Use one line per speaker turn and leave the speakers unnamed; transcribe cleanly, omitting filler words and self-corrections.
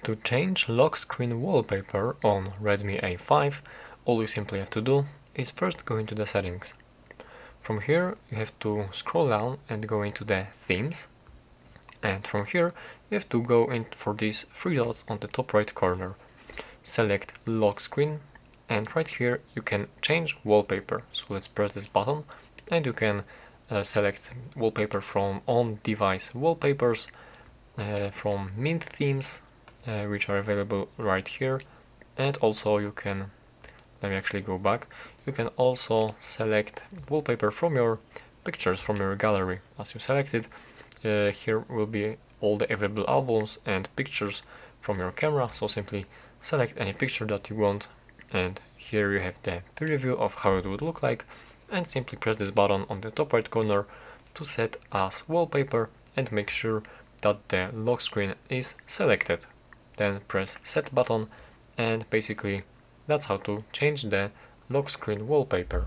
To change lock screen wallpaper on Redmi A5, all you simply have to do is first go into the settings. From here you have to scroll down and go into the themes, and from here you have to go in for these three dots on the top right corner. Select lock screen, and right here you can change wallpaper. So let's press this button and you can select wallpaper from on device wallpapers, from mint themes, which are available right here, and also you can, let me actually go back, you can also select wallpaper from your pictures from your gallery. As you selected, here will be all the available albums and pictures from your camera, so simply select any picture that you want, and here you have the preview of how it would look like, and simply press this button on the top right corner to set as wallpaper and make sure that the lock screen is selected. Then press set button, and basically that's how to change the lock screen wallpaper.